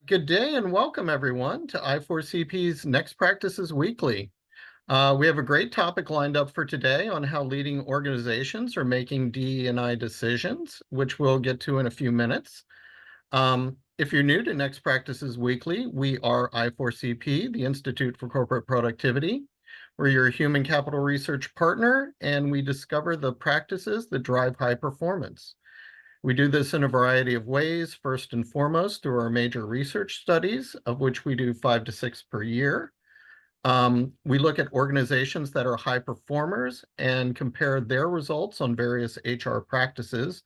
Good day and welcome everyone to I4CP's Next Practices Weekly. We have a great topic lined up for today on how leading organizations are making DE&I decisions, which we'll get to in a few minutes. If you're new to Next Practices Weekly, we are I4CP, the Institute for Corporate Productivity. We're your human capital research partner, and we discover the practices that drive high performance. We do this in a variety of ways, first and foremost through our major research studies, of which we do 5 to 6 per year. We look at organizations that are high performers and compare their results on various HR practices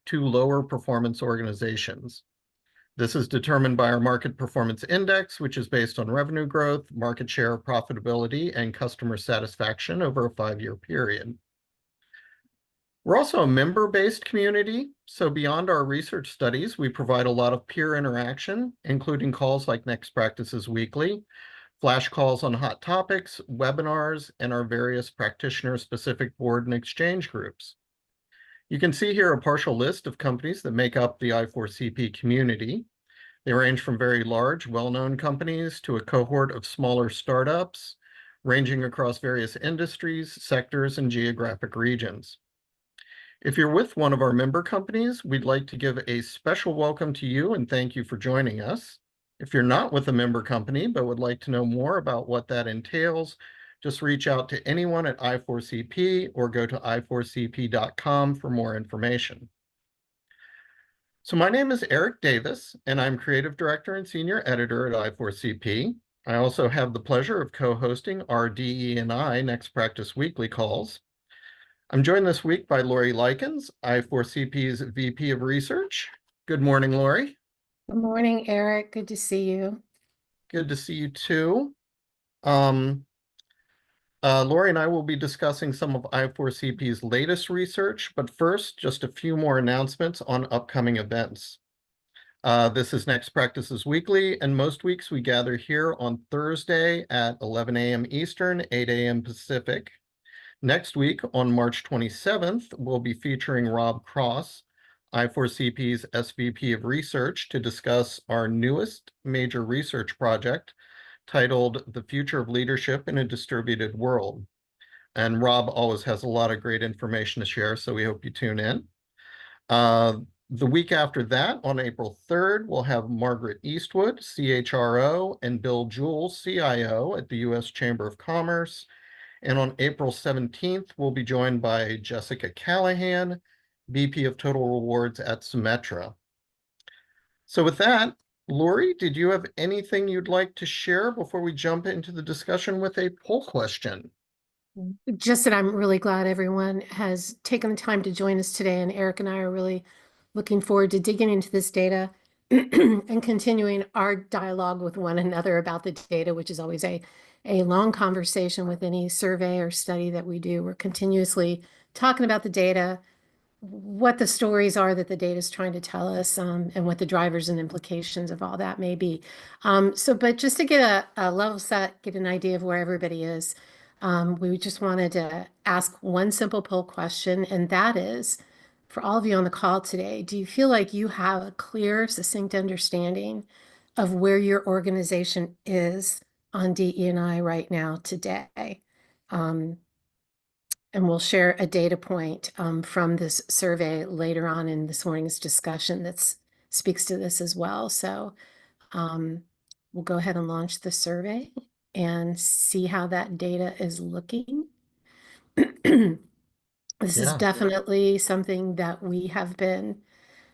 to lower performance organizations. This is determined by our Market Performance Index, which is based on revenue growth, market share, profitability, and customer satisfaction over a 5-year period. We're also a member-based community, so beyond our research studies, we provide a lot of peer interaction, including calls like Next Practices Weekly, flash calls on hot topics, webinars, and our various practitioner-specific board and exchange groups. You can see here a partial list of companies that make up the I4CP community. They range from very large, well-known companies to a cohort of smaller startups, ranging across various industries, sectors, and geographic regions. If you're with one of our member companies, we'd like to give a special welcome to you and thank you for joining us. If you're not with a member company but would like to know more about what that entails, just reach out to anyone at I4CP or go to i4cp.com for more information. So my name is Eric Davis, and I'm Creative Director and Senior Editor at I4CP. I also have the pleasure of co-hosting our DE&I Next Practice Weekly calls. I'm joined this week by Lorrie Lykins, I4CP's VP of Research. Good morning, Lorrie. Good morning, Eric. Good to see you. Good to see you too. Lorrie and I will be discussing some of I4CP's latest research, but first, just a few more announcements on upcoming events. This is Next Practices Weekly, and most weeks we gather here on Thursday at 11 a.m. Eastern, 8 a.m. Pacific. Next week, on March 27th, we'll be featuring Rob Cross, I4CP's SVP of Research, to discuss our newest major research project titled The Future of Leadership in a Distributed World. And Rob always has a lot of great information to share, so we hope you tune in. The week after that, on April 3rd, we'll have Margaret Eastwood, CHRO, and Bill Jewell, CIO at the U.S. Chamber of Commerce. And on April 17th, we'll be joined by Jessica Callahan, VP of Total Rewards at Symetra. So with that, Lorrie, did you have anything you'd like to share before we jump into the discussion with a poll question? Just that I'm really glad everyone has taken the time to join us today, and Eric and I are really looking forward to digging into this data and continuing our dialogue with one another about the data, which is always a long conversation with any survey or study that we do. We're continuously talking about the data, what the stories are that the data is trying to tell us, and what the drivers and implications of all that may be. But just to get a level set, get an idea of where everybody is, we just wanted to ask one simple poll question, and that is, for all of you on the call today, do you feel like you have a clear, succinct understanding of where your organization is on DE&I right now today? And we'll share a data point from this survey later on in this morning's discussion that speaks to this as well. So we'll go ahead and launch the survey and see how that data is looking. This is definitely something that we have been,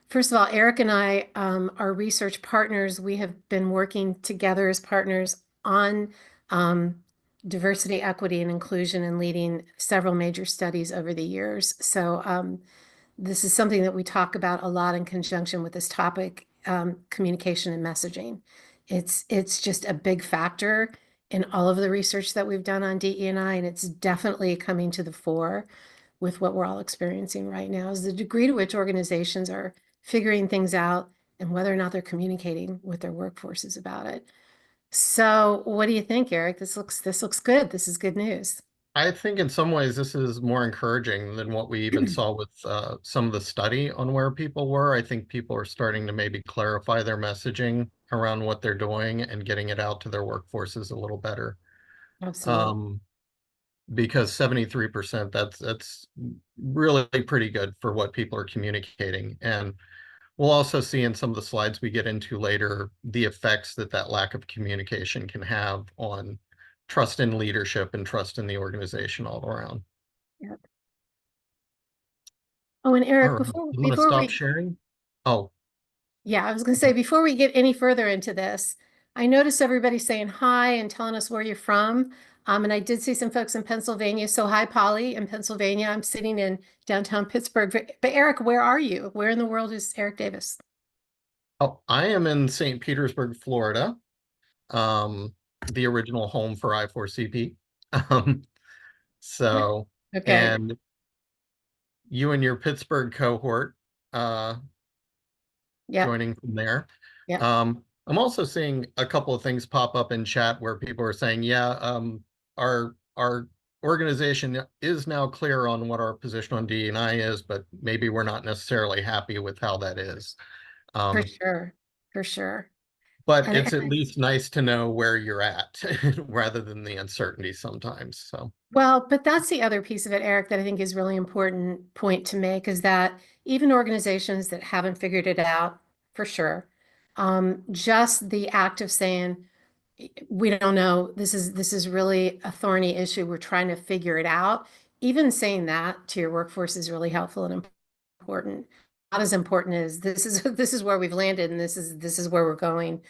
first of all, Eric and I are research partners. We have been working together as partners on diversity, equity, and inclusion, and leading several major studies over the years. So this is something that we talk about a lot in conjunction with this topic, communication and messaging. It's just a big factor in all of the research that we've done on DE&I, and it's definitely coming to the fore with what we're all experiencing right now, is the degree to which organizations are figuring things out and whether or not they're communicating with their workforces about it. So what do you think, Eric? This looks good. This is good news. I think in some ways this is more encouraging than what we even saw with some of the study on where people were. I think people are starting to maybe clarify their messaging around what they're doing and getting it out to their workforces a little better. Absolutely. Um, because 73%, that's really pretty good for what people are communicating. And we'll also see in some of the slides we get into later the effects that that lack of communication can have on trust in leadership and trust in the organization all around. Yeah. Oh, and All Eric, right, before you want to before stop we sharing? Oh, yeah, I was going to say before we get any further into this, I noticed everybody saying hi and telling us where you're from. And I did see some folks in Pennsylvania. So hi, Polly, in Pennsylvania. I'm sitting in downtown Pittsburgh. But Eric, where are you? Where in the world is Eric Davis? oh, I am in St. Petersburg, Florida, um, the original home for I4CP. Um, so, Okay. and you and your Pittsburgh cohort, Yep. joining from there. Yep. I'm also seeing a couple of things pop up in chat where people are saying, yeah, our organization is now clear on what our position on DE&I is, but maybe we're not necessarily happy with how that is. For Um, sure. For sure. but And it's at least nice to know where you're at rather than the uncertainty sometimes. So well, but that's the other piece of it, Eric, that I think is really important point to make is that even organizations that haven't figured it out, for sure, just the act of saying, we don't know, this is really a thorny issue. We're trying to figure it out. Even saying that to your workforce is really helpful and important. Not as important as this is where we've landed and this is where we're going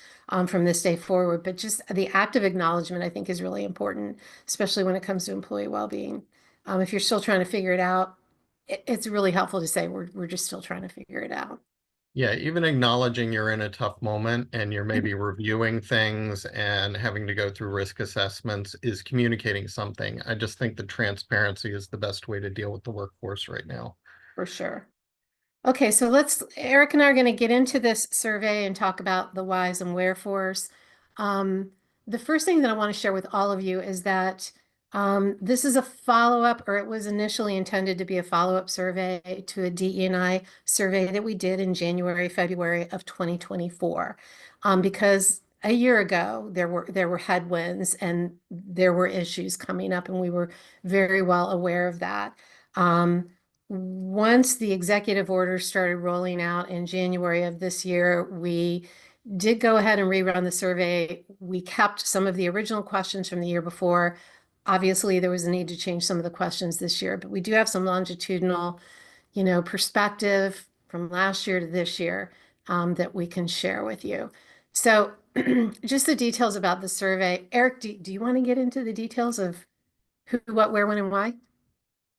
from this day forward. But just the active acknowledgement, I think, is really important, especially when it comes to employee well-being. If you're still trying to figure it out, it's really helpful to say we're just still trying to figure it out. yeah, even acknowledging you're in a tough moment and you're maybe reviewing things and having to go through risk assessments is communicating something. I just think the transparency is the best way to deal with the workforce right now. For sure. Okay, so Eric and I are going to get into this survey and talk about the whys and wherefores. Um, the first thing that I want to share with all of you is that this is a follow-up, or it was initially intended to be a follow-up survey to a DE&I survey that we did in January, February of 2024. Because a year ago, there were headwinds and there were issues coming up, and we were very well aware of that. Once the executive order started rolling out in January of this year, we did go ahead and rerun the survey. We kept some of the original questions from the year before. Obviously, there was a need to change some of the questions this year, but we do have some longitudinal, perspective from last year to this year that we can share with you. So just the details about the survey. Eric, do you want to get into the details of who, what, where, when, and why?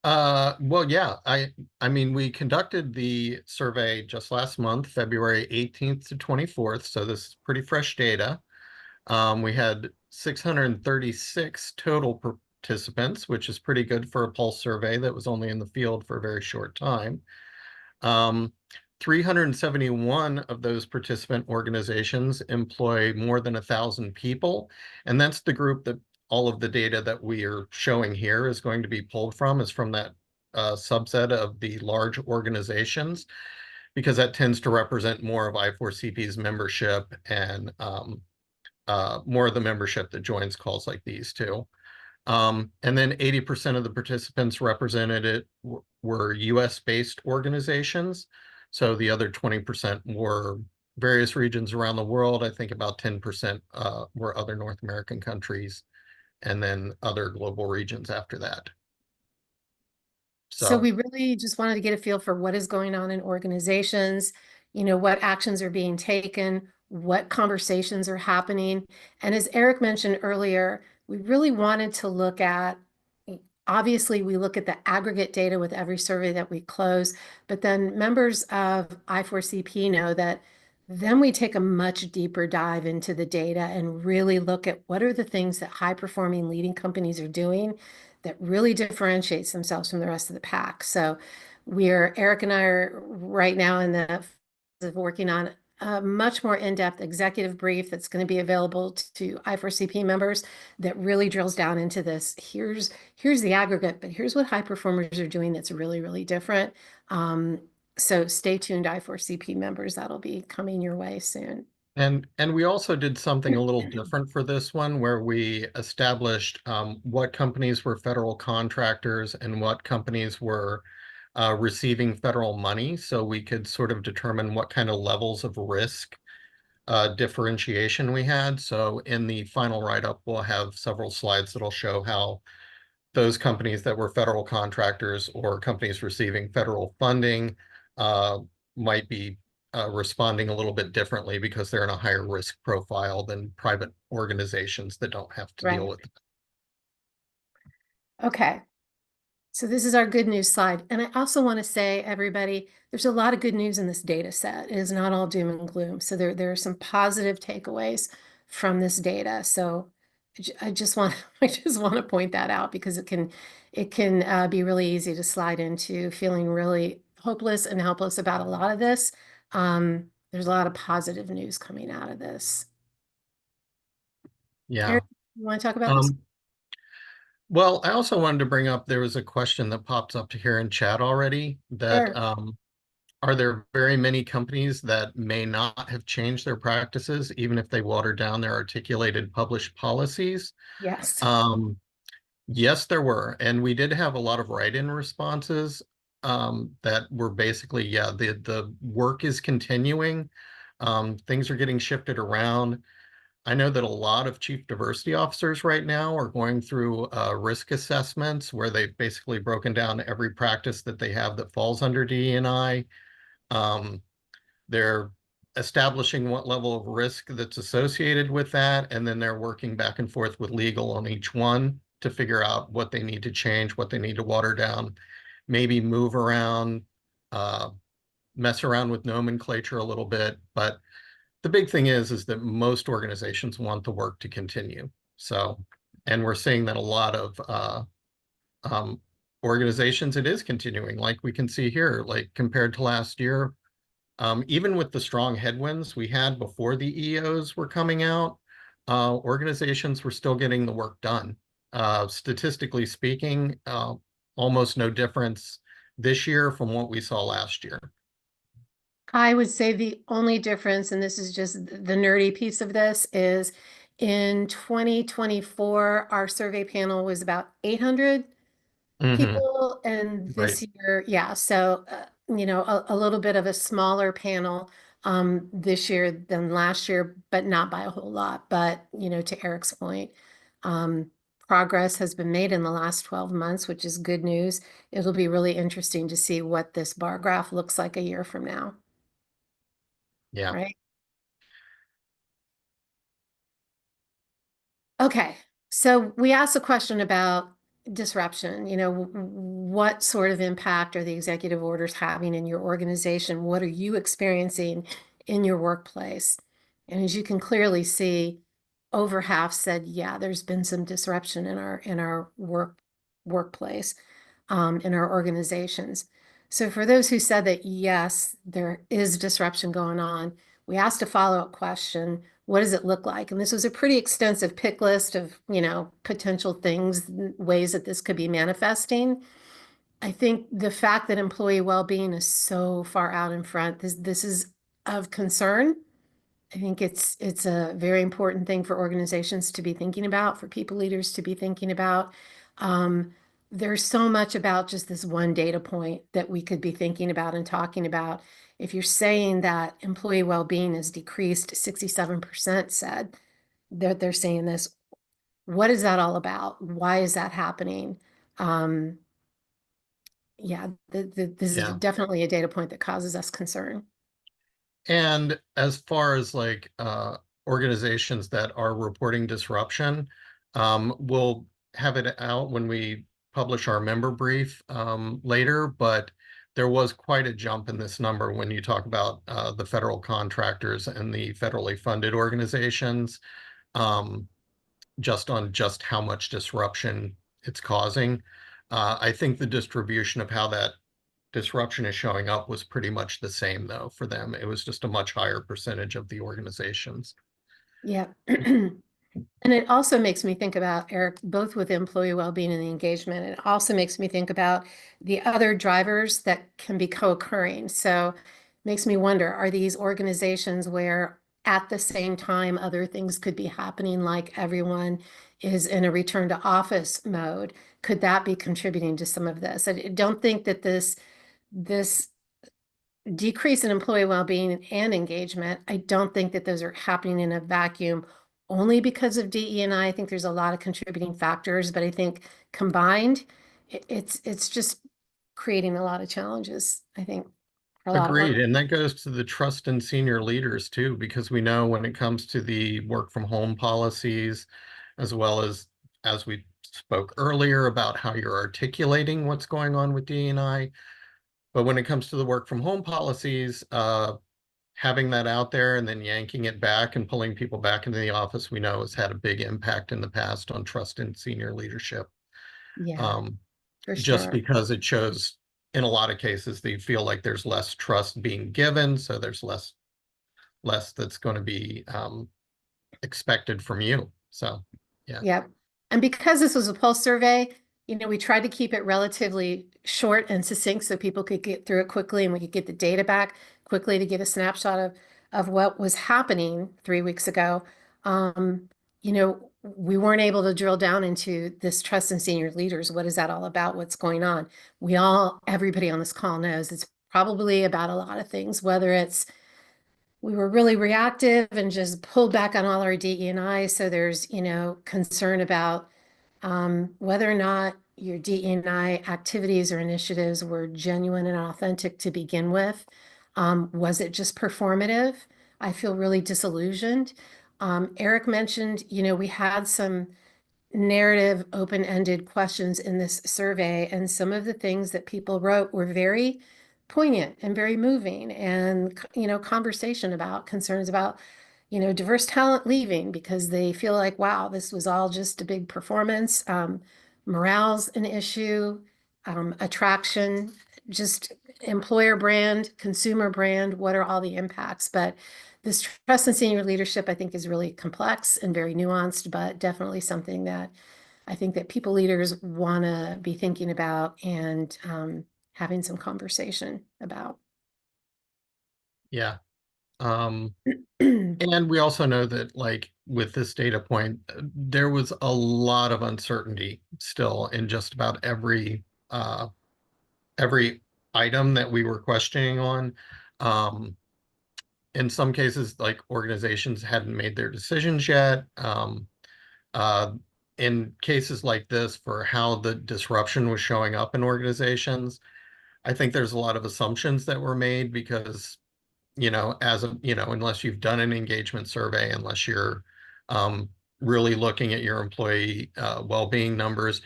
Well, yeah, I mean, we conducted the survey just last month, February 18th to 24th, so this is pretty fresh data. We had 636 total participants, which is pretty good for a pulse survey that was only in the field for a very short time. 371 of those participant organizations employ more than 1,000 people, and that's the group that all of the data that we are showing here is going to be pulled from, is from that subset of the large organizations, because that tends to represent more of I4CP's membership and more of the membership that joins calls like these too. And then 80% of the participants represented it were US-based organizations. So the other 20% were various regions around the world. I think about 10% were other North American countries, and then other global regions after that. So So we really just wanted to get a feel for what is going on in organizations, what actions are being taken, what conversations are happening. And as Eric mentioned earlier, we really wanted to look at, obviously, we look at the aggregate data with every survey that we close, but then members of I4CP know that then we take a much deeper dive into the data and really look at what are the things that high performing leading companies are doing that really differentiates themselves from the rest of the pack. So Eric and I are right now in the of working on a much more in-depth executive brief that's going to be available to I4CP members that really drills down into this. Here's the aggregate, but here's what high performers are doing that's really, really different. So stay tuned, I4CP members. That'll be coming your way soon. And we also did something a little different for this one, where we established what companies were federal contractors and what companies were receiving federal money, so we could sort of determine what kind of levels of risk differentiation we had. So in the final write-up, we'll have several slides that'll show how those companies that were federal contractors or companies receiving federal funding uh, might be responding a little bit differently because they're in a higher risk profile than private organizations that don't have to deal Right. with it. Okay. So this is our good news slide. And I also want to say, everybody, there's a lot of good news in this data set. It is not all doom and gloom. So there are some positive takeaways from this data. So I just want I just want to point that out because it can be really easy to slide into feeling really hopeless and helpless about a lot of this. There's a lot of positive news coming out of this. Yeah. Eric, you want to talk about this? Um, well, I also wanted to bring up, there was a question that pops up here in chat already that Sure. are there very many companies that may not have changed their practices, even if they watered down their articulated published policies? Yes. Um, Yes, there were. And we did have a lot of write-in responses that were basically, yeah, the work is continuing. Things are getting shifted around. I know that a lot of chief diversity officers right now are going through risk assessments where they've basically broken down every practice that they have that falls under DE&I. They're establishing what level of risk that's associated with that, and then they're working back and forth with legal on each one to figure out what they need to change, what they need to water down, maybe move around, uh, mess around with nomenclature a little bit. But the big thing is that most organizations want the work to continue. So, and we're seeing that a lot of um, organizations, it is continuing, like we can see here, like compared to last year. Even with the strong headwinds we had before the EOs were coming out, organizations were still getting the work done. Statistically speaking, almost no difference this year from what we saw last year. I would say the only difference, and this is just the nerdy piece of this, is in 2024, our survey panel was about 800 Hmm. people, and Right. this year, yeah, so a little bit of a smaller panel this year than last year, but not by a whole lot. But to Eric's point, um, progress has been made in the last 12 months, which is good news. It'll be really interesting to see what this bar graph looks like a year from now, Yeah. right? Okay, so we asked a question about disruption. What sort of impact are the executive orders having in your organization? What are you experiencing in your workplace? And as you can clearly see, over half said, yeah, there's been some disruption in our workplace, in our organizations. So for those who said that, yes, there is disruption going on, we asked a follow-up question. What does it look like? And this was a pretty extensive pick list of, potential things, ways that this could be manifesting. I think the fact that employee well-being is so far out in front, this is of concern. I think it's a very important thing for organizations to be thinking about, for people leaders to be thinking about. Um, there's so much about just this one data point that we could be thinking about and talking about. If you're saying that employee well-being has decreased, 67% said they're saying this. What is that all about? Why is that happening? Um, yeah, this is Yeah. definitely a data point that causes us concern. And as far as like organizations that are reporting disruption, we'll have it out when we publish our member brief later, but there was quite a jump in this number when you talk about the federal contractors and the federally funded organizations, um, just on just how much disruption it's causing. I think the distribution of how that disruption is showing up was pretty much the same, though, for them. It was just a much higher percentage of the organizations. Yeah. And it also makes me think about, Eric, both with employee well-being and the engagement, it also makes me think about the other drivers that can be co-occurring. So it makes me wonder, are these organizations where at the same time other things could be happening, like everyone is in a return to office mode? Could that be contributing to some of this? I don't think that this decrease in employee well-being and engagement, I don't think that those are happening in a vacuum only because of DE&I. I think there's a lot of contributing factors, but I think combined, it's just creating a lot of challenges, I think, for a lot of Agreed. work. And that goes to the trust in senior leaders too, because we know when it comes to the work from home policies, as well as we spoke earlier about how you're articulating what's going on with DE&I. But when it comes to the work from home policies, having that out there and then yanking it back and pulling people back into the office, we know has had a big impact in the past on trust in senior leadership. Yeah, Um, for just sure. because it shows in a lot of cases they feel like there's less trust being given, so there's less that's going to be expected from you. So yeah. Yep. And because this was a pulse survey, we tried to keep it relatively short and succinct so people could get through it quickly and we could get the data back quickly to get a snapshot of what was happening 3 weeks ago. Um, we weren't able to drill down into this trust in senior leaders. What is that all about? What's going on? Everybody on this call knows it's probably about a lot of things, whether it's we were really reactive and just pulled back on all our DE&I. So there's, concern about whether or not your DE&I activities or initiatives were genuine and authentic to begin with. Was it just performative? I feel really disillusioned. Eric mentioned, we had some narrative open-ended questions in this survey, and some of the things that people wrote were very poignant and very moving, and conversation about concerns about diverse talent leaving because they feel like, wow, this was all just a big performance. Morale's an issue. Attraction, just employer brand, consumer brand, what are all the impacts? But this trust in senior leadership, I think, is really complex and very nuanced, but definitely something that I think that people leaders want to be thinking about and having some conversation about. Yeah. Um, and we also know that, like, with this data point, there was a lot of uncertainty still in just about every item that we were questioning on. Um, in some cases, like, organizations hadn't made their decisions yet. Uh, in cases like this, for how the disruption was showing up in organizations, I think there's a lot of assumptions that were made because, unless you've done an engagement survey, unless you're um, really looking at your employee well-being numbers,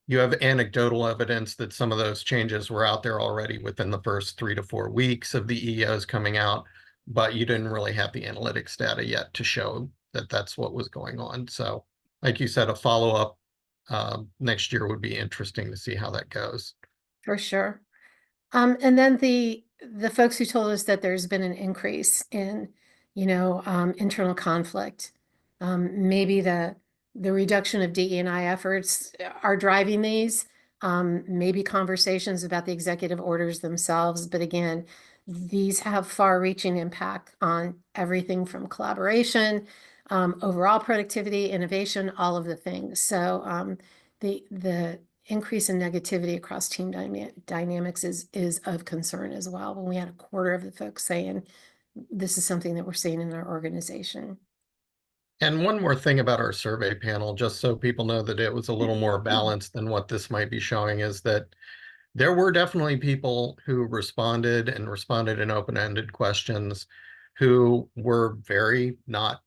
you have anecdotal evidence that some of those changes were out there already within the first 3 to 4 weeks of the EOs coming out, but you didn't really have the analytics data yet to show that that's what was going on. So, like you said, a follow-up next year would be interesting to see how that goes. For sure. And then the folks who told us that there's been an increase in, internal conflict. Maybe the reduction of DE&I efforts are driving these. Maybe conversations about the executive orders themselves, but again, these have far-reaching impact on everything from collaboration, overall productivity, innovation, all of the things. So the increase in negativity across team dynamics is of concern as well. When we had a quarter of the folks saying this is something that we're seeing in our organization. And one more thing about our survey panel, just so people know that it was a little more balanced than what this might be showing, is that there were definitely people who responded and responded in open-ended questions who were very not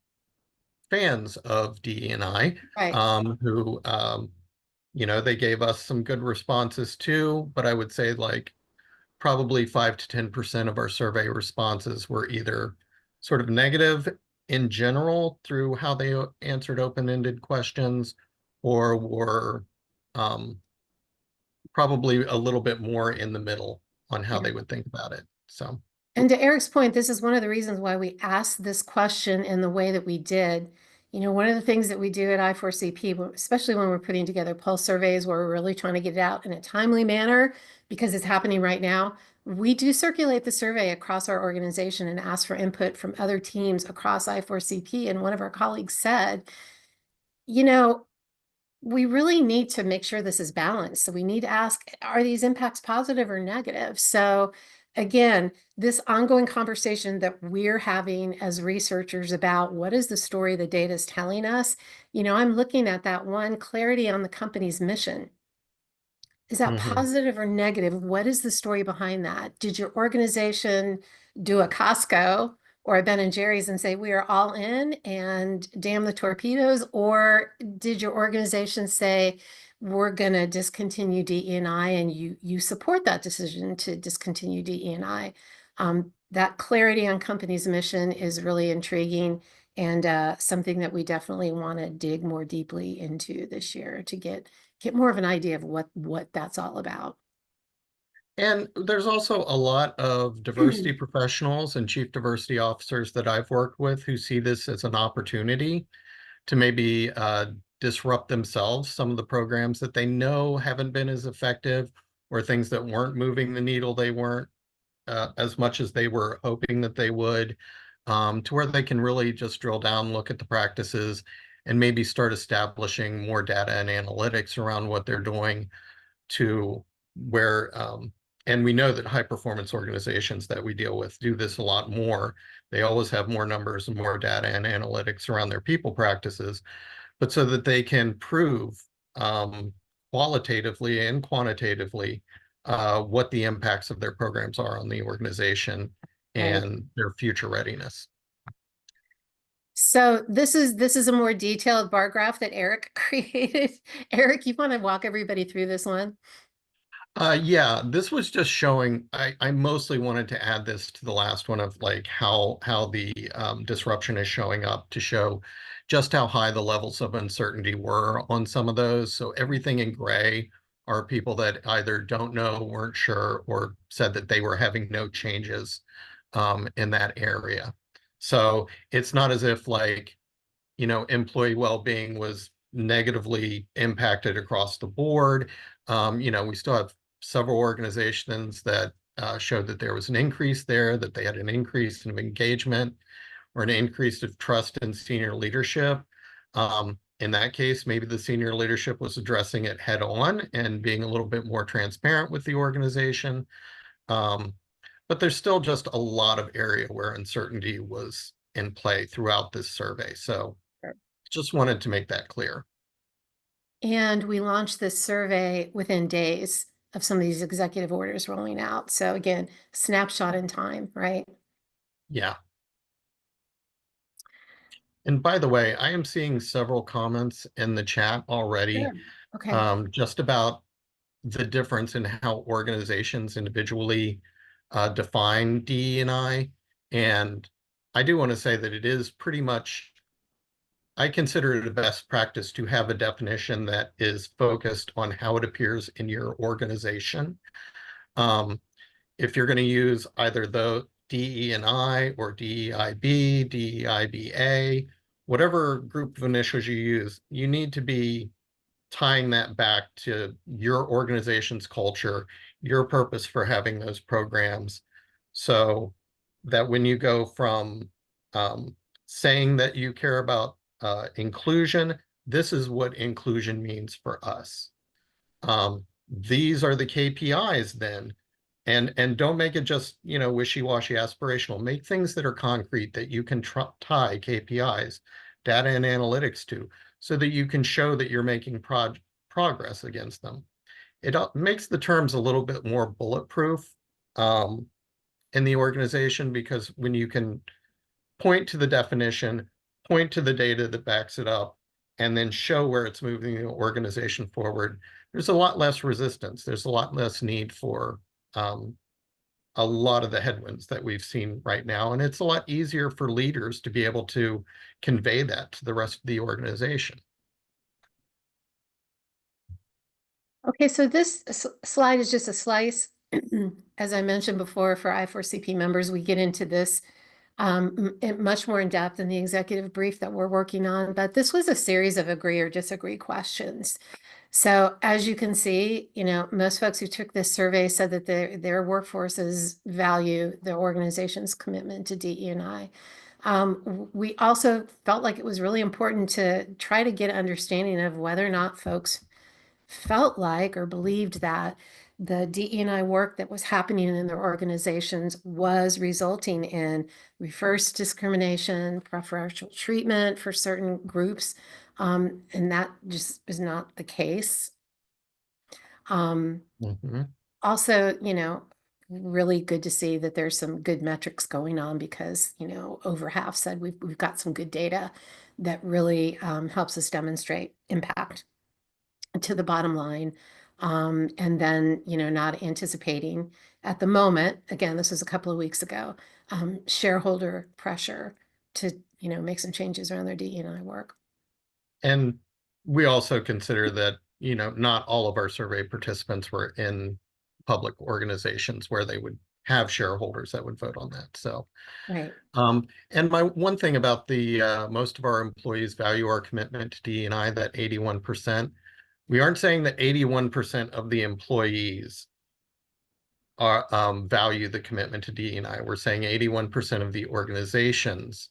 fans of DE&I, Right. who, they gave us some good responses too, but I would say, like, probably 5 to 10% of our survey responses were either sort of negative in general through how they answered open-ended questions, or were um, probably a little bit more in the middle on how Yeah. they would think about it. So, And to Eric's point, this is one of the reasons why we asked this question in the way that we did. You know, one of the things that we do at I4CP, especially when we're putting together pulse surveys where we're really trying to get it out in a timely manner because it's happening right now, we do circulate the survey across our organization and ask for input from other teams across I4CP. And one of our colleagues said, you know, we really need to make sure this is balanced. So we need to ask, are these impacts positive or negative? So again, this ongoing conversation that we're having as researchers about what is the story the data is telling us, you know, I'm looking at that one, clarity on the company's mission. Is that mhm. positive or negative? What is the story behind that? Did your organization do a Costco or a Ben and Jerry's and say we are all in and damn the torpedoes? Or did your organization say we're going to discontinue DE&I and you support that decision to discontinue DE&I? That clarity on company's mission is really intriguing and something that we definitely want to dig more deeply into this year to get more of an idea of what that's all about. And there's also a lot of diversity professionals and chief diversity officers that I've worked with who see this as an opportunity to maybe disrupt themselves, some of the programs that they know haven't been as effective or things that weren't moving the needle, they weren't as much as they were hoping that they would, to where they can really just drill down, look at the practices, and maybe start establishing more data and analytics around what they're doing to where, and we know that high performance organizations that we deal with do this a lot more. They always have more numbers and more data and analytics around their people practices, but so that they can prove um, qualitatively and quantitatively what the impacts of their programs are on the organization Right. and their future readiness. So this is a more detailed bar graph that Eric created. Eric, you want to walk everybody through this one? Yeah, this was just showing, I mostly wanted to add this to the last one of like how the disruption is showing up to show just how high the levels of uncertainty were on some of those. So everything in gray are people that either don't know, weren't sure, or said that they were having no changes in that area. So it's not as if like, employee well-being was negatively impacted across the board. We still have several organizations that showed that there was an increase there, that they had an increase in engagement or an increase of trust in senior leadership. In that case, maybe the senior leadership was addressing it head on and being a little bit more transparent with the organization. Um, but there's still just a lot of area where uncertainty was in play throughout this survey. So just wanted to make that clear. And we launched this survey within days of some of these executive orders rolling out. So again, snapshot in time, right? Yeah. And by the way, I am seeing several comments in the chat already, Sure. Okay. just about the difference in how organizations individually define DE&I. And I do want to say that it is pretty much, I consider it a best practice to have a definition that is focused on how it appears in your organization. Um, if you're going to use either the DE&I or DEIB, DEIBA, whatever group of initials you use, you need to be tying that back to your organization's culture, your purpose for having those programs, so that when you go from saying that you care about inclusion, this is what inclusion means for us. These are the KPIs then, and don't make it just wishy-washy aspirational. Make things that are concrete that you can tie KPIs, data and analytics to, so that you can show that you're making progress against them. It makes the terms a little bit more bulletproof um, in the organization, because when you can point to the definition, point to the data that backs it up, and then show where it's moving the organization forward, there's a lot less resistance. There's a lot less need for um, a lot of the headwinds that we've seen right now. And it's a lot easier for leaders to be able to convey that to the rest of the organization. Okay, so this slide is just a slice. As I mentioned before, for I4CP members, we get into this much more in depth in the executive brief that we're working on, but this was a series of agree or disagree questions. So as you can see, most folks who took this survey said that their workforces value their organization's commitment to DE&I. We also felt like it was really important to try to get an understanding of whether or not folks felt like or believed that the DE&I work that was happening in their organizations was resulting in reverse discrimination, preferential treatment for certain groups, and that just is not the case. Mhm. Also, really good to see that there's some good metrics going on because, over half said we've got some good data that really helps us demonstrate impact to the bottom line. And then, not anticipating at the moment, again, this was a couple of weeks ago, shareholder pressure to, make some changes around their DE&I work. And we also consider that, not all of our survey participants were in public organizations where they would have shareholders that would vote on that. So, Right. and my one thing about the most of our employees value our commitment to DE&I, that 81%. We aren't saying that 81% of the employees are value the commitment to DE&I. We're saying 81% of the organizations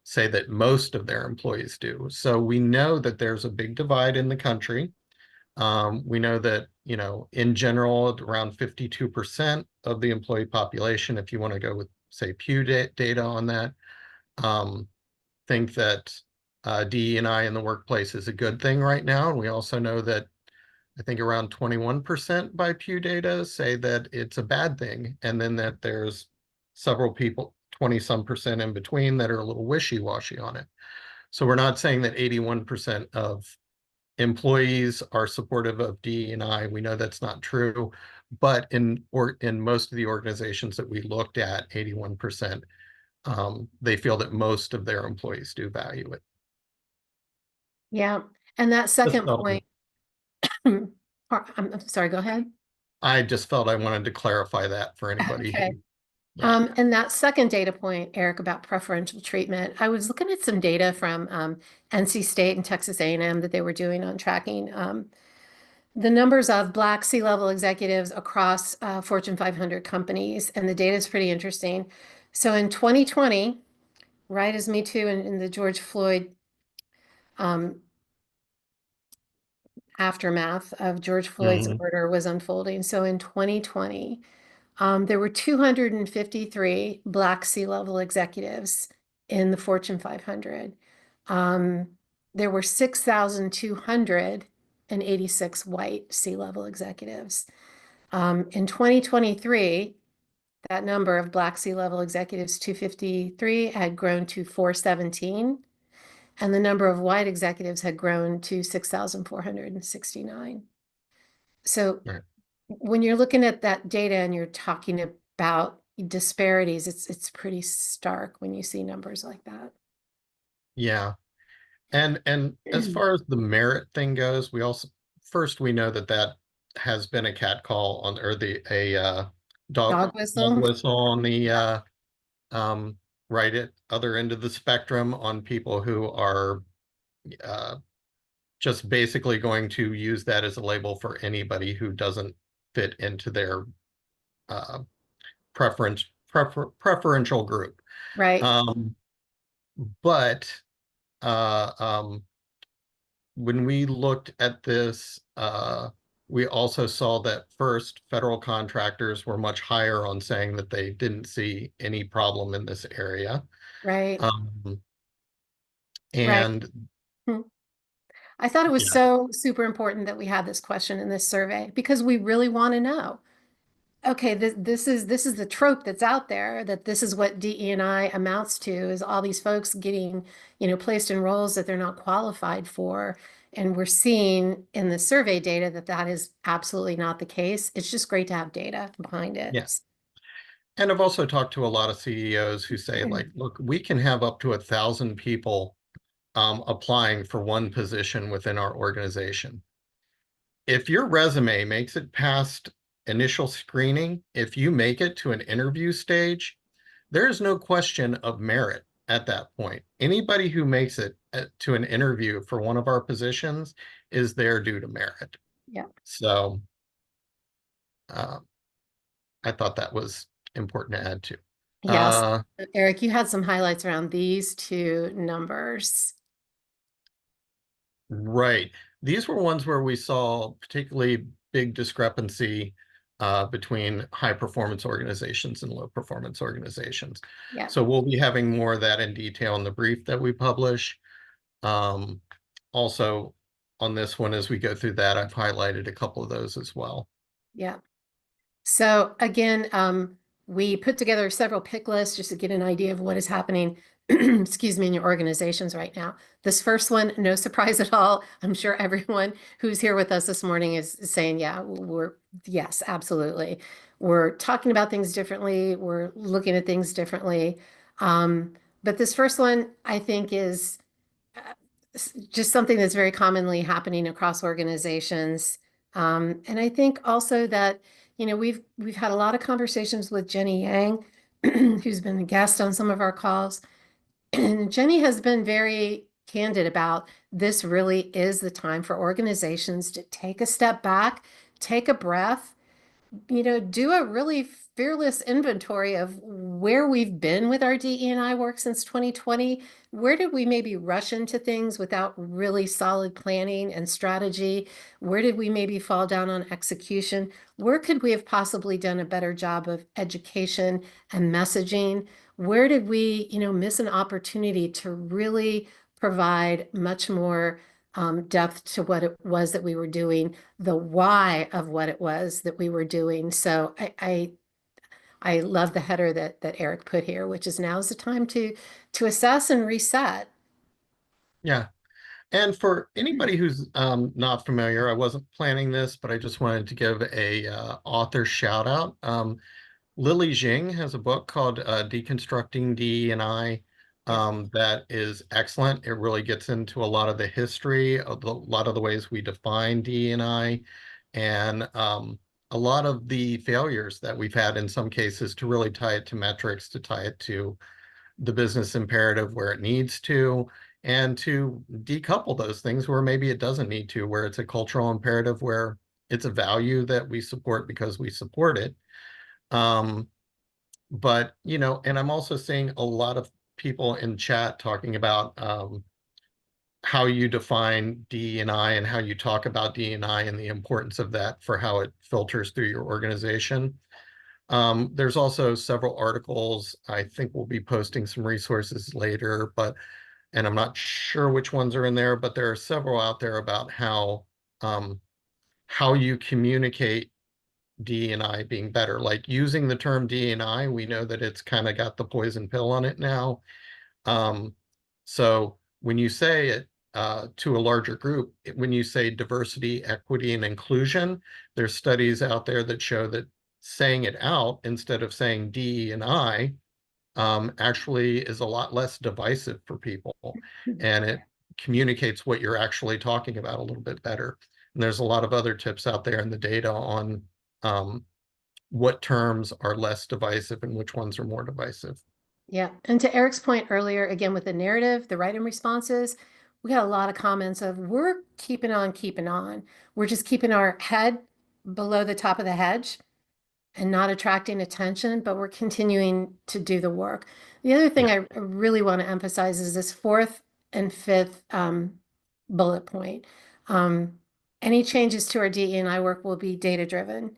say that most of their employees do. So we know that there's a big divide in the country. We know that, in general, around 52% of the employee population, if you want to go with, say, Pew data on that, think that DE&I in the workplace is a good thing right now. And we also know that I think around 21% by Pew data say that it's a bad thing. And then that there's several people, 20 some percent in between, that are a little wishy-washy on it. So we're not saying that 81% of employees are supportive of DE&I. We know that's not true, but in most of the organizations that we looked at, 81%, they feel that most of their employees do value it. Yeah. And that Just second felt, point, I'm sorry, go ahead. I just felt I wanted to clarify that for anybody Okay. who, yeah. And that second data point, Eric, about preferential treatment, I was looking at some data from NC State and Texas A&M that they were doing on tracking the numbers of Black C-level executives across Fortune 500 companies, and the data is pretty interesting. So in 2020, right as Me Too and the George Floyd um, aftermath of George Floyd's Mhm. murder was unfolding. So in 2020, there were 253 Black C-level executives in the Fortune 500. Um, there were 6,286 white C-level executives. In 2023, that number of Black C-level executives, 253, had grown to 417, and the number of white executives had grown to 6,469. So Right. when you're looking at that data and you're talking about disparities, it's pretty stark when you see numbers like that. Yeah. And as far as the merit thing goes, we also, first, we know that that has been a catcall on, or dog, Dog dog whistle, whistle on the um, right at other end of the spectrum, on people who are uh, just basically going to use that as a label for anybody who doesn't fit into their uh, preferential group. right, Um, but uh, um, when we looked at this, we also saw that first, federal contractors were much higher on saying that they didn't see any problem in this area. right, Um, right. and Hmm. I thought it was yeah, so super important that we had this question in this survey because we really want to know. Okay, this is the trope that's out there, that this is what DE&I amounts to, is all these folks getting, placed in roles that they're not qualified for. And we're seeing in the survey data that that is absolutely not the case. It's just great to have data behind it. yeah. And I've also talked to a lot of CEOs who say, like, look, we can have up to 1,000 people applying for one position within our organization. if your resume makes it past initial screening, if you make it to an interview stage, there is no question of merit at that point. Anybody who makes it to an interview for one of our positions is there due to merit. Yeah. So uh, I thought that was important to add to. Yes. Uh, Eric, you had some highlights around these two numbers. right. These were ones where we saw particularly big discrepancy between high performance organizations and low performance organizations. Yeah. So we'll be having more of that in detail in the brief that we publish. Um, Also, on this one, as we go through that, I've highlighted a couple of those as well. Yeah. So again, we put together several pick lists just to get an idea of what is happening, excuse me, in your organizations right now. This first one, no surprise at all. I'm sure everyone who's here with us this morning is saying, yeah, yes, absolutely. We're talking about things differently. We're looking at things differently. But this first one, I think, is just something that's very commonly happening across organizations. And I think also that, we've had a lot of conversations with Jenny Yang, who's been a guest on some of our calls. And Jenny has been very candid about this really is the time for organizations to take a step back, take a breath, do a really fearless inventory of where we've been with our DE&I work since 2020. Where did we maybe rush into things without really solid planning and strategy? Where did we maybe fall down on execution? Where could we have possibly done a better job of education and messaging? Where did we, miss an opportunity to really provide much more depth to what it was that we were doing, the why of what it was that we were doing. So I love the header that Eric put here, which is now is the time to assess and reset. Yeah. And for anybody who's not familiar, I wasn't planning this, but I just wanted to give a author shout out. Lily Jing has a book called Deconstructing DE&I Yeah, that is excellent. It really gets into a lot of the history of a lot of the ways we define DE&I and a lot of the failures that we've had in some cases to really tie it to metrics, to tie it to the business imperative where it needs to, and to decouple those things where maybe it doesn't need to, where it's a cultural imperative, where it's a value that we support because we support it. Um, but, and I'm also seeing a lot of people in chat talking about how you define DE&I and how you talk about DE&I and the importance of that for how it filters through your organization. There's also several articles. I think we'll be posting some resources later, and I'm not sure which ones are in there, but there are several out there about um, how you communicate DE&I being better. Like using the term DE&I, we know that it's kind of got the poison pill on it now. Um, so when you say it to a larger group, when you say diversity, equity, and inclusion, there's studies out there that show that saying it out instead of saying DE&I actually is a lot less divisive for people, and it communicates what you're actually talking about a little bit better. And there's a lot of other tips out there in the data on um, what terms are less divisive and which ones are more divisive. yeah. And to Eric's point earlier, again, with the narrative, the write-in responses, we got a lot of comments of we're keeping on, keeping on. We're just keeping our head below the top of the hedge and not attracting attention, but we're continuing to do the work. The other thing Yeah, I really want to emphasize is this fourth and fifth bullet point. Um, any changes to our DE&I work will be data-driven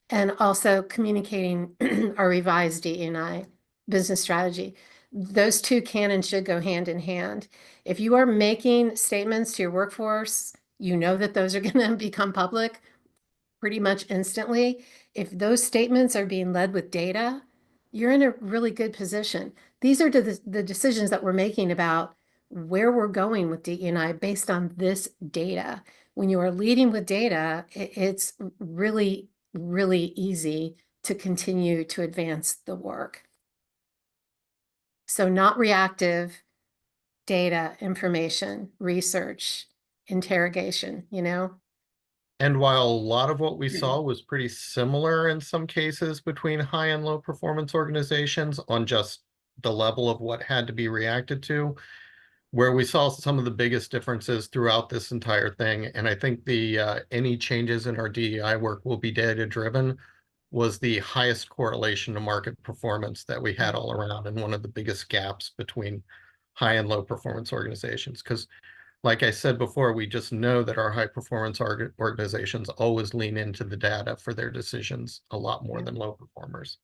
and also communicating our revised DE&I business strategy. Those two can and should go hand in hand. If you are making statements to your workforce, you know that those are going to become public pretty much instantly. If those statements are being led with data, you're in a really good position. These are the decisions that we're making about where we're going with DE&I based on this data. When you are leading with data, it's really, really easy to continue to advance the work. So not reactive data, information, research, interrogation, And while a lot of what we saw was pretty similar in some cases between high and low performance organizations on just the level of what had to be reacted to, where we saw some of the biggest differences throughout this entire thing, and I think the any changes in our DEI work will be data driven, was the highest correlation to market performance that we had all around, and one of the biggest gaps between high and low performance organizations. Because like I said before, we just know that our high performance organizations always lean into the data for their decisions a lot more than low performers.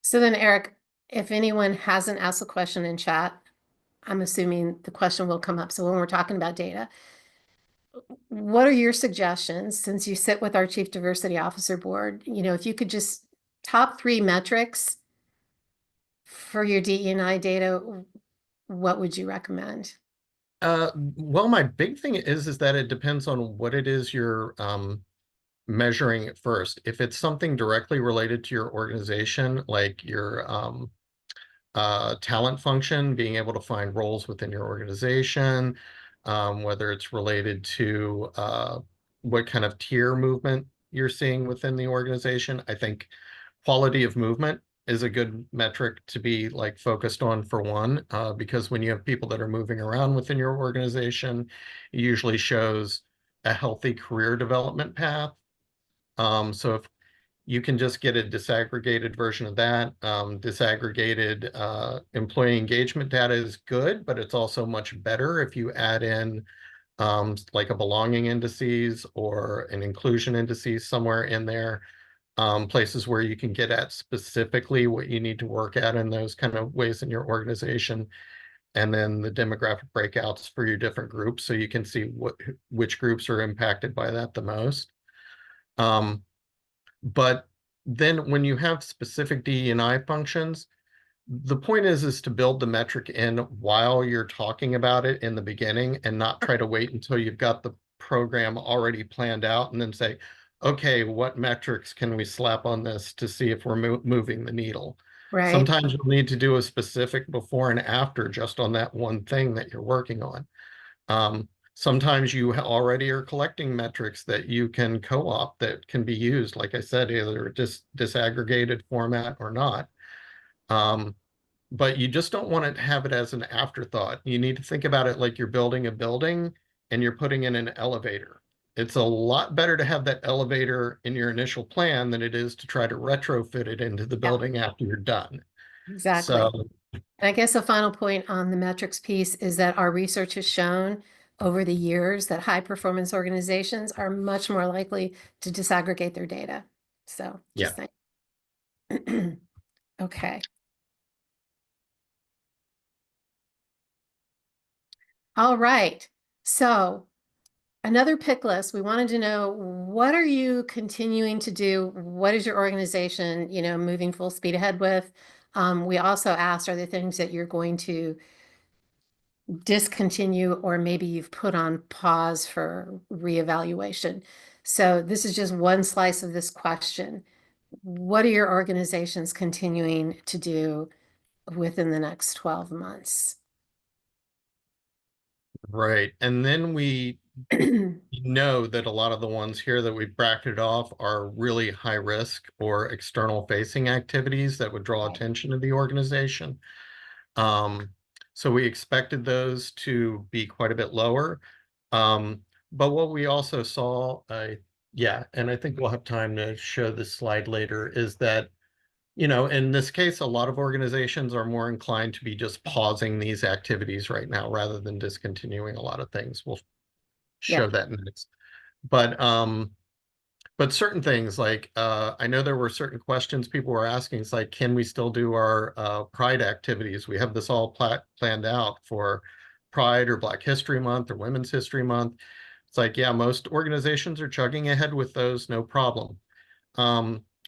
So then, Eric, if anyone hasn't asked a question in chat, I'm assuming the question will come up. So when we're talking about data, what are your suggestions since you sit with our Chief Diversity Officer Board? If you could just top 3 metrics for your DE&I data, what would you recommend? Well, my big thing is that it depends on what it is you're measuring at first. If it's something directly related to your organization, like your talent function, being able to find roles within your organization, whether it's related to what kind of tier movement you're seeing within the organization. I think quality of movement is a good metric to be like focused on for one, because when you have people that are moving around within your organization, it usually shows a healthy career development path. So if you can just get a disaggregated version of that. Disaggregated employee engagement data is good, but it's also much better if you add in like a belonging indices or an inclusion indices somewhere in there, places where you can get at specifically what you need to work at in those kind of ways in your organization, and then the demographic breakouts for your different groups so you can see which groups are impacted by that the most. But then when you have specific DE&I functions, the point is to build the metric in while you're talking about it in the beginning and not try to wait until you've got the program already planned out and then say, okay, what metrics can we slap on this to see if we're moving the needle? Right. Sometimes you'll need to do a specific before and after just on that one thing that you're working on. Sometimes you already are collecting metrics that you can co-opt that can be used, like I said, either disaggregated format or not. But you just don't want to have it as an afterthought. You need to think about it like you're building a building and you're putting in an elevator. It's a lot better to have that elevator in your initial plan than it is to try to retrofit it into the Yeah, building after you're done. exactly. So, And I guess a final point on the metrics piece is that our research has shown over the years that high performance organizations are much more likely to disaggregate their data. So yeah. just think. Okay. All right. So another pick list, we wanted to know, what are you continuing to do? What is your organization, moving full speed ahead with? We also asked, are there things that you're going to discontinue or maybe you've put on pause for reevaluation? So this is just one slice of this question. What are your organizations continuing to do within the next 12 months? Right. And then we know that a lot of the ones here that we've bracketed off are really high risk or external facing activities that would draw Right. attention to the organization. Um, so we expected those to be quite a bit lower. But what we also saw, yeah, and I think we'll have time to show this slide later, is that, in this case, a lot of organizations are more inclined to be just pausing these activities right now rather than discontinuing a lot of things. We'll Yeah. show that next. But certain things like I know there were certain questions people were asking. It's like, can we still do our Pride activities? We have this all planned out for Pride or Black History Month or Women's History Month. It's like, yeah, most organizations are chugging ahead with those, no problem.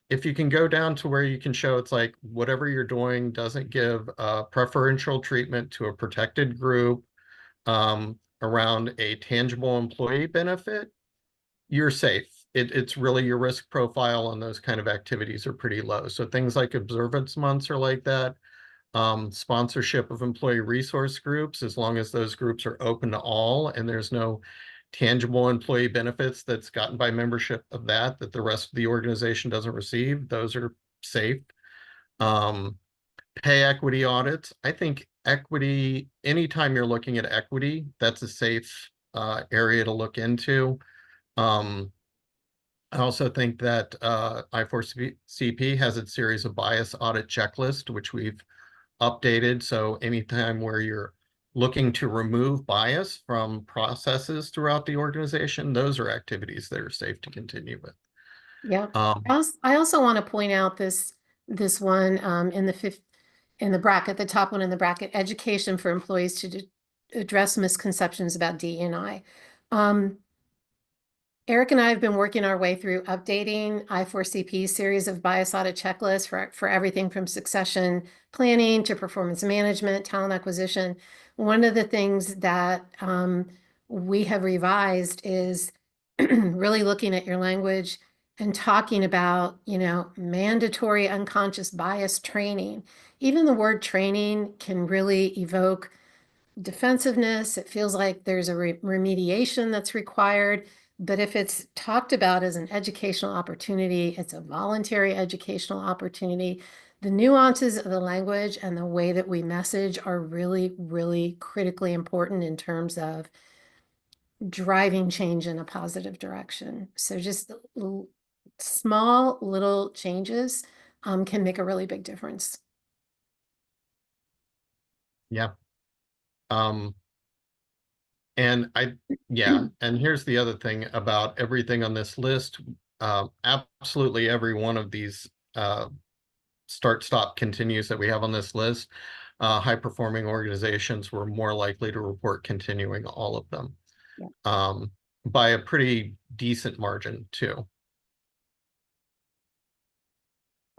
If you can go down to where you can show it's like whatever you're doing doesn't give preferential treatment to a protected group around a tangible employee benefit, you're safe. It's really your risk profile on those kind of activities are pretty low. So things like observance months are like that. Sponsorship of employee resource groups, as long as those groups are open to all and there's no tangible employee benefits that's gotten by membership of that the rest of the organization doesn't receive, those are safe. Um, Pay equity audits. I think equity, anytime you're looking at equity, that's a safe area to look into. I also think that I4CP has its series of bias audit checklist, which we've updated. So anytime where you're looking to remove bias from processes throughout the organization, those are activities that are safe to continue with. Yeah. Um, I also want to point out this one in the fifth in the bracket, the top one in the bracket, education for employees to address misconceptions about DE&I. Eric and I have been working our way through updating I4CP's series of bias audit checklists for everything from succession planning to performance management, talent acquisition. One of the things that we have revised is really looking at your language and talking about, mandatory unconscious bias training. Even the word training can really evoke defensiveness. It feels like there's a remediation that's required. But if it's talked about as an educational opportunity, it's a voluntary educational opportunity. The nuances of the language and the way that we message are really, really critically important in terms of driving change in a positive direction. So just small little changes can make a really big difference. yeah. Um, and here's the other thing about everything on this list. Absolutely every one of these start, stop, continues that we have on this list, high performing organizations were more likely to report continuing all of them by a pretty decent margin too.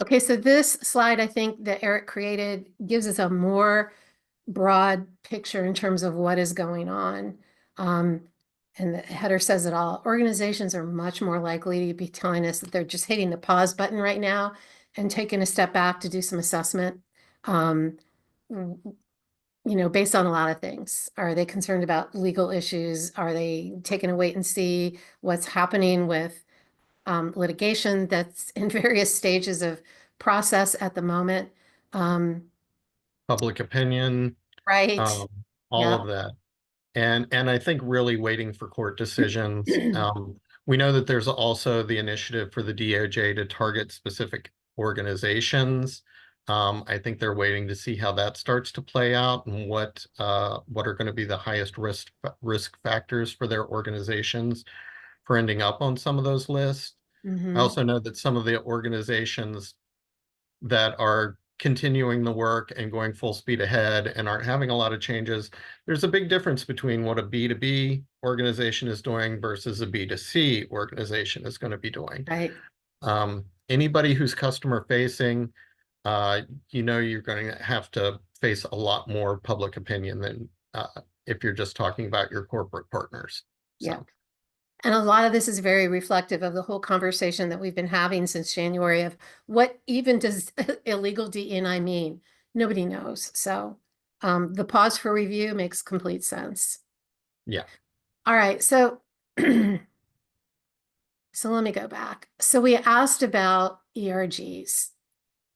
Okay, so this slide, I think that Eric created gives us a more broad picture in terms of what is going on. And the header says it all. Organizations are much more likely to be telling us that they're just hitting the pause button right now and taking a step back to do some assessment. Based on a lot of things. Are they concerned about legal issues? Are they taking a wait and see what's happening with litigation that's in various stages of process at the moment? Public opinion, Right. um, all Yeah. of that. And I think really waiting for court decisions. We know that there's also the initiative for the DOJ to target specific organizations. I think they're waiting to see how that starts to play out and what are going to be the highest risk factors for their organizations for ending up on some of those lists. I Mhm. also know that some of the organizations that are continuing the work and going full speed ahead and aren't having a lot of changes, there's a big difference between what a B2B organization is doing versus a B2C organization is going to be doing. Right. Anybody who's customer facing, you're going to have to face a lot more public opinion than if you're just talking about your corporate partners. Yeah. So, And a lot of this is very reflective of the whole conversation that we've been having since January of what even does illegal DE&I mean? Nobody knows. So the pause for review makes complete sense. yeah. All right. So so let me go back. So we asked about ERGs.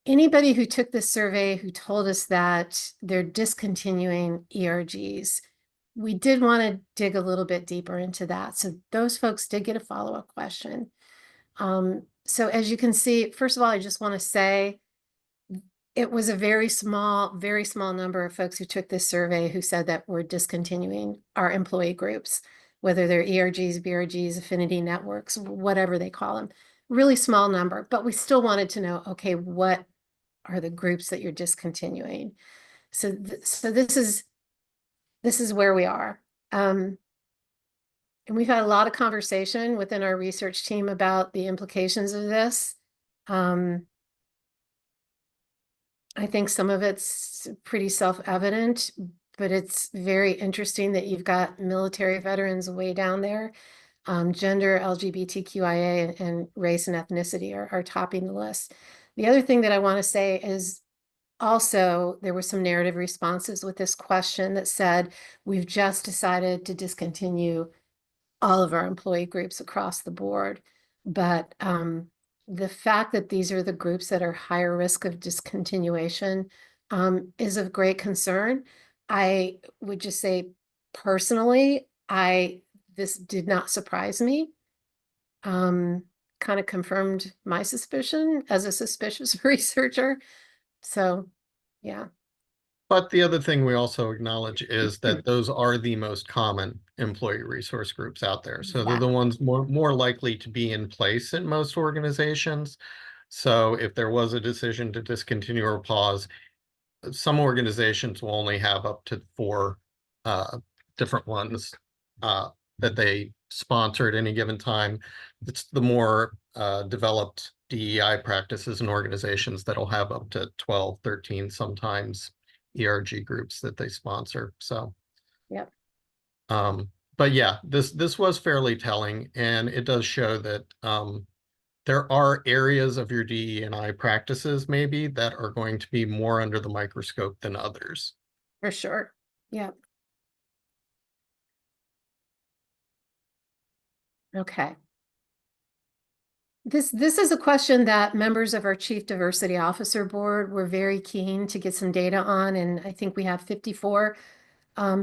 Anybody who took this survey who told us that they're discontinuing ERGs, we did want to dig a little bit deeper into that. So those folks did get a follow-up question. So as you can see, first of all, I just want to say it was a very small number of folks who took this survey who said that we're discontinuing our employee groups, whether they're ERGs, BRGs, affinity networks, whatever they call them. Really small number, but we still wanted to know, okay, what are the groups that you're discontinuing? So, so this is where we are. And we've had a lot of conversation within our research team about the implications of this. I think some of it's pretty self-evident, but it's very interesting that you've got military veterans way down there. Gender, LGBTQIA, and race and ethnicity are topping the list. The other thing that I want to say is also there were some narrative responses with this question that said, we've just decided to discontinue all of our employee groups across the board. But the fact that these are the groups that are higher risk of discontinuation is of great concern. I would just say personally, this did not surprise me. Kind of confirmed my suspicion as a suspicious researcher. So, yeah. But the other thing we also acknowledge is that those are the most common employee resource groups out there. So they're Yeah, the ones more likely to be in place in most organizations. So if there was a decision to discontinue or pause, some organizations will only have up to 4 different ones that they sponsor at any given time. It's the more developed DEI practices and organizations that'll have up to 12, 13 sometimes ERG groups that they sponsor. So, yep, but yeah, this was fairly telling, and it does show that there are areas of your DE&I practices maybe that are going to be more under the microscope than others. for sure. Yep. Okay. This is a question that members of our Chief Diversity Officer Board were very keen to get some data on, and I think we have 54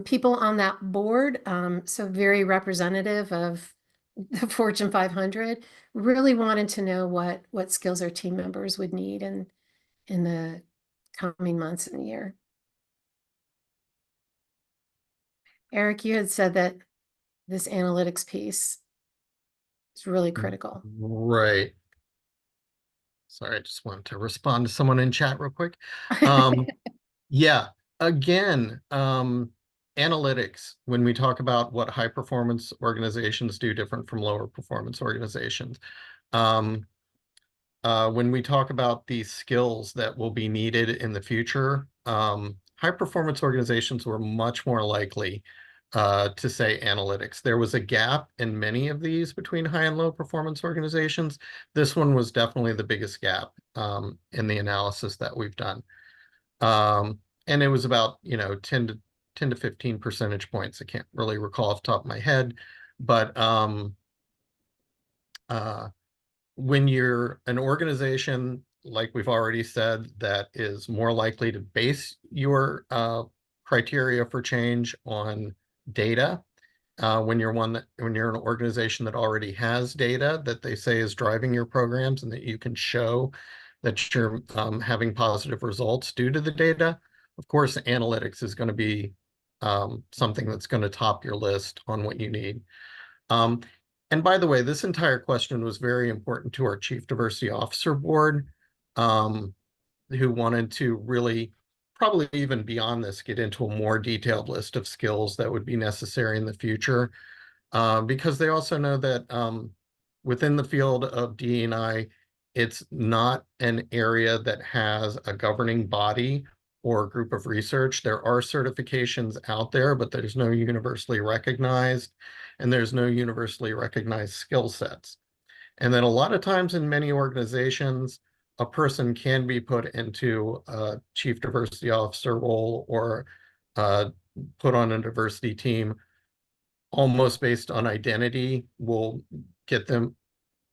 people on that board, so very representative of the Fortune 500. Really wanted to know what skills our team members would need in the coming months and year. Eric, you had said that this analytics piece is really critical. Right. Sorry, I just wanted to respond to someone in chat real quick. Um, yeah, again, analytics, when we talk about what high performance organizations do different from lower performance organizations. Um, when we talk about the skills that will be needed in the future, high performance organizations were much more likely to say analytics. There was a gap in many of these between high and low performance organizations. This one was definitely the biggest gap in the analysis that we've done. And it was about, 10 to 15 percentage points. I can't really recall off the top of my head, but uh, when you're an organization, like we've already said, that is more likely to base your criteria for change on data, when you're an organization that already has data that they say is driving your programs and that you can show that you're having positive results due to the data, of course, analytics is going to be something that's going to top your list on what you need. Um, and by the way, this entire question was very important to our Chief Diversity Officer Board, who wanted to really, probably even beyond this, get into a more detailed list of skills that would be necessary in the future, because they also know that within the field of DE&I, it's not an area that has a governing body or group of research. There are certifications out there, but there's no universally recognized, and there's no universally recognized skill sets. And then a lot of times in many organizations, a person can be put into a chief diversity officer role or put on a diversity team almost based on identity. Will get them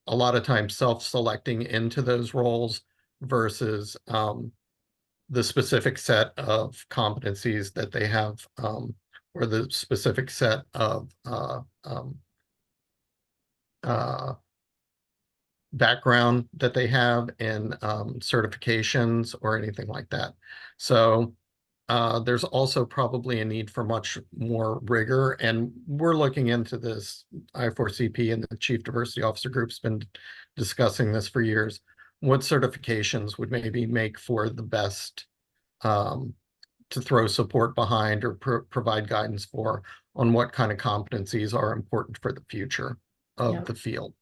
a lot of times self-selecting into those roles versus the specific set of competencies that they have, or the specific set of uh, background that they have in certifications or anything like that. So there's also probably a need for much more rigor, and we're looking into this. I4CP and the Chief Diversity Officer Group's been discussing this for years. What certifications would maybe make for the best to throw support behind or provide guidance for on what kind of competencies are important for the future of the field.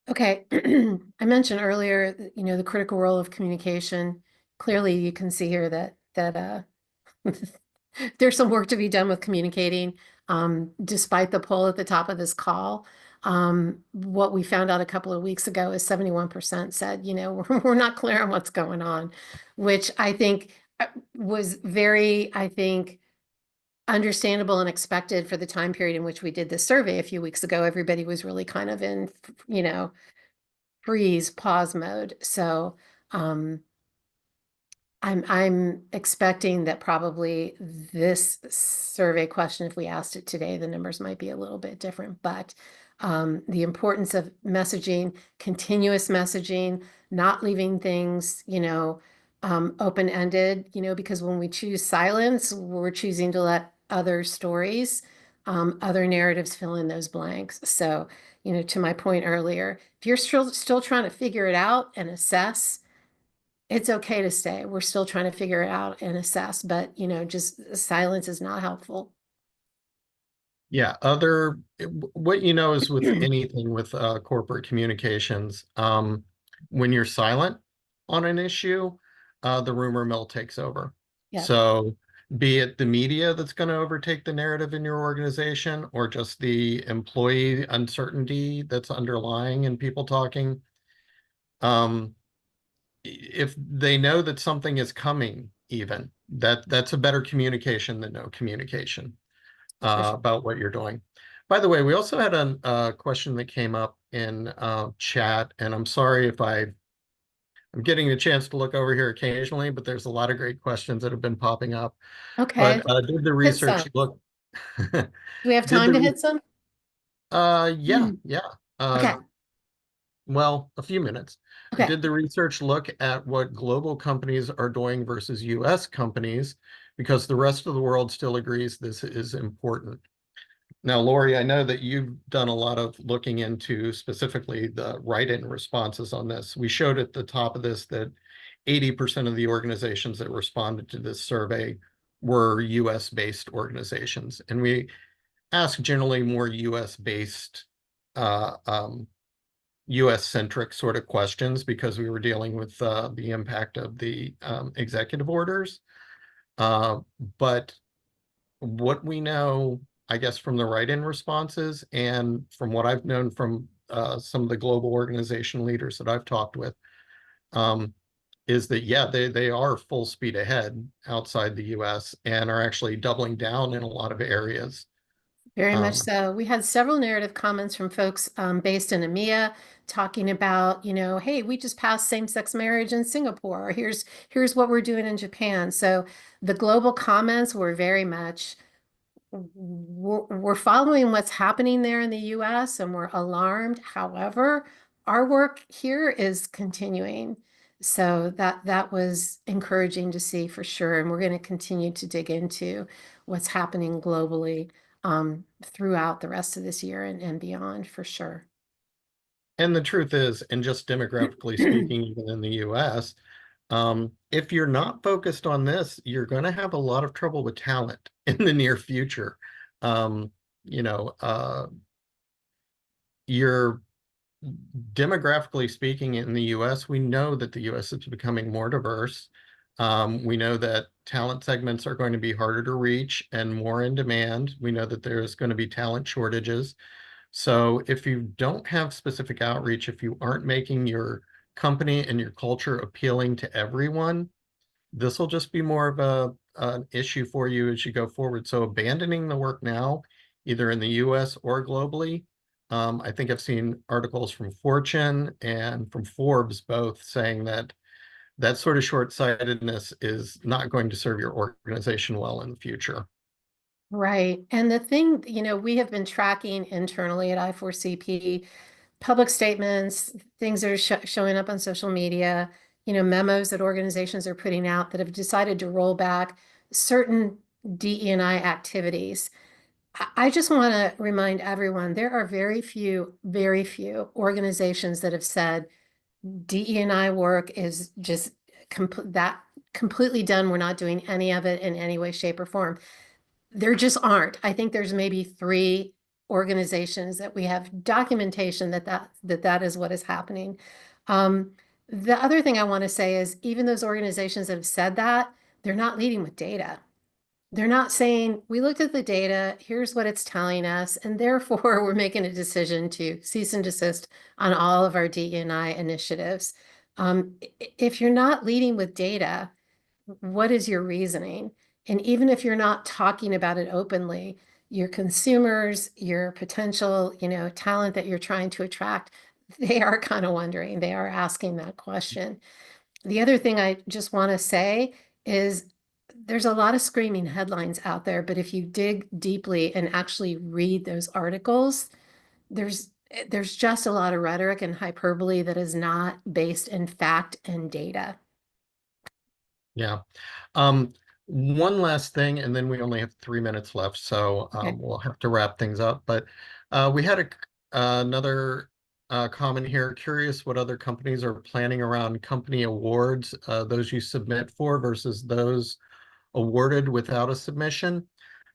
Okay, I mentioned earlier, the critical role of communication. Clearly, you can see here that there's some work to be done with communicating, despite the poll at the top of this call. What we found out a couple of weeks ago is 71% said, we're not clear on what's going on, which I think was very, understandable and expected for the time period in which we did this survey a few weeks ago. Everybody was really kind of in, freeze, pause mode. So, I'm expecting that probably this survey question, if we asked it today, the numbers might be a little bit different, but the importance of messaging, continuous messaging, not leaving things, open-ended, because when we choose silence, we're choosing to let other stories, other narratives fill in those blanks. So, to my point earlier, if you're still trying to figure it out and assess, it's okay to stay. We're still trying to figure it out and assess, but just silence is not helpful. Yeah, what is with anything with corporate communications, when you're silent on an issue, the rumor mill takes over. Yep. So be it the media that's going to overtake the narrative in your organization, or just the employee uncertainty that's underlying and people talking. Um, if they know that something is coming, even that's a better communication than no communication For sure. about what you're doing. By the way, we also had a question that came up in chat, and I'm sorry if I'm getting a chance to look over here occasionally, but there's a lot of great questions that have been popping up. But Okay. did the Hit research some. look? Do we have Did time the to re hit some? yeah, yeah. Uh, Okay. well, a few minutes. Okay. Did the research look at what global companies are doing versus US companies? Because the rest of the world still agrees this is important. Now, Lorrie, I know that you've done a lot of looking into specifically the write-in responses on this. We showed at the top of this that 80% of the organizations that responded to this survey were US-based organizations. And we asked generally more US-based, US-centric sort of questions because we were dealing with the impact of the executive orders. Uh, but what we know, I guess, from the write-in responses and from what I've known from some of the global organization leaders that I've talked with, um, is that, yeah, they are full speed ahead outside the US and are actually doubling down in a lot of areas. Very much Um, so. We had several narrative comments from folks based in EMEA talking about, hey, we just passed same-sex marriage in Singapore. Or here's what we're doing in Japan. So the global comments were very much, we're following what's happening there in the US and we're alarmed. However, our work here is continuing. So that was encouraging to see for sure. And we're going to continue to dig into what's happening globally throughout the rest of this year and beyond for sure. and the truth is, and just demographically speaking, even in the US, if you're not focused on this, you're going to have a lot of trouble with talent in the near future. Um, you know, you're demographically speaking in the US, we know that the US is becoming more diverse. We know that talent segments are going to be harder to reach and more in demand. We know that there's going to be talent shortages. So if you don't have specific outreach, if you aren't making your company and your culture appealing to everyone, this will just be more of an issue for you as you go forward. So abandoning the work now, either in the US or globally, I think I've seen articles from Fortune and from Forbes both saying that that sort of short-sightedness is not going to serve your organization well in the future. Right. And the thing, we have been tracking internally at I4CP public statements, things that are showing up on social media, memos that organizations are putting out that have decided to roll back certain DE&I activities. I just want to remind everyone there are very few organizations that have said DE&I work is just completely done. We're not doing any of it in any way, shape, or form. There just aren't. I think there's maybe three organizations that we have documentation that is what is happening. Um, the other thing I want to say is even those organizations that have said that, they're not leading with data. They're not saying, we looked at the data, here's what it's telling us, and therefore we're making a decision to cease and desist on all of our DE&I initiatives. If you're not leading with data, what is your reasoning? And even if you're not talking about it openly, your consumers, your potential, talent that you're trying to attract, they are kind of wondering, they are asking that question. The other thing I just want to say is there's a lot of screaming headlines out there, but if you dig deeply and actually read those articles, there's just a lot of rhetoric and hyperbole that is not based in fact and data. Yeah. One last thing, and then we only have 3 minutes left, so Okay. we'll have to wrap things up. But we had another comment here. Curious what other companies are planning around company awards, those you submit for versus those awarded without a submission.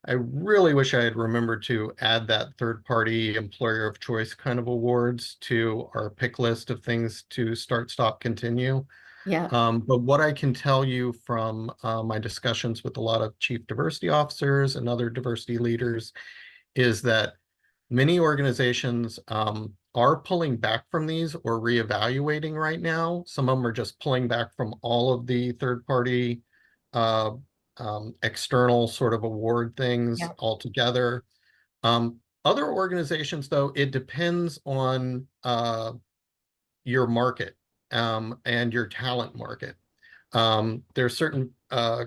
I really wish I had remembered to add that third-party employer of choice kind of awards to our pick list of things to start, stop, continue. Yeah. But what I can tell you from my discussions with a lot of chief diversity officers and other diversity leaders is that many organizations are pulling back from these or reevaluating right now. Some of them are just pulling back from all of the third-party uh, external sort of award things Yeah. altogether. Other organizations, though, it depends on your market and your talent market. There are certain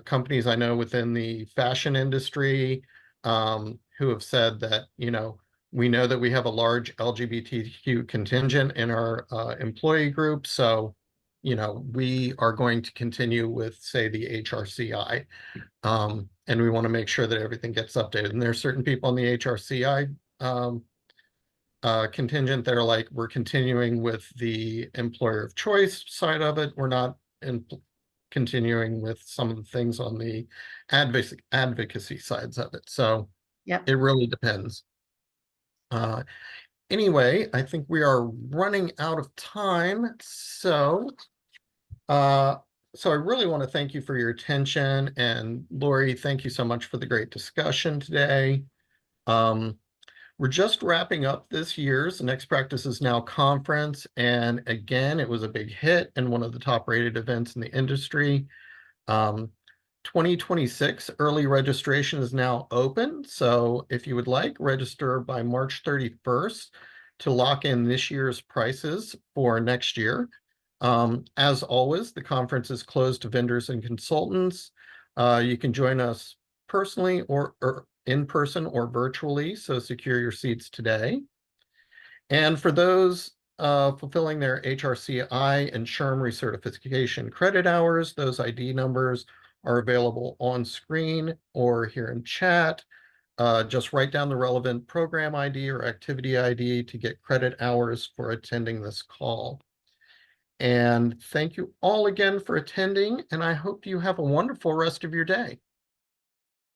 companies I know within the fashion industry who have said that, we know that we have a large LGBTQ contingent in our employee group, so, we are going to continue with, say, the HRCI, and we want to make sure that everything gets updated. And there are certain people on the HRCI contingent that are like, we're continuing with the employer of choice side of it. We're not continuing with some of the things on the advocacy sides of it. So Yep. it really depends. Uh, anyway, I think we are running out of time. Uh, so I really want to thank you for your attention. And Lorrie, thank you so much for the great discussion today. Um, We're just wrapping up this year's Next Practice is Now conference. And again, it was a big hit and one of the top rated events in the industry. 2026 early registration is now open. So if you would like, register by March 31st to lock in this year's prices for next year. As always, the conference is closed to vendors and consultants. You can join us personally or in person or virtually, so secure your seats today. And for those fulfilling their HRCI and SHRM recertification credit hours, those ID numbers are available on screen or here in chat. Just write down the relevant program ID or activity ID to get credit hours for attending this call. And thank you all again for attending, and I hope you have a wonderful rest of your day.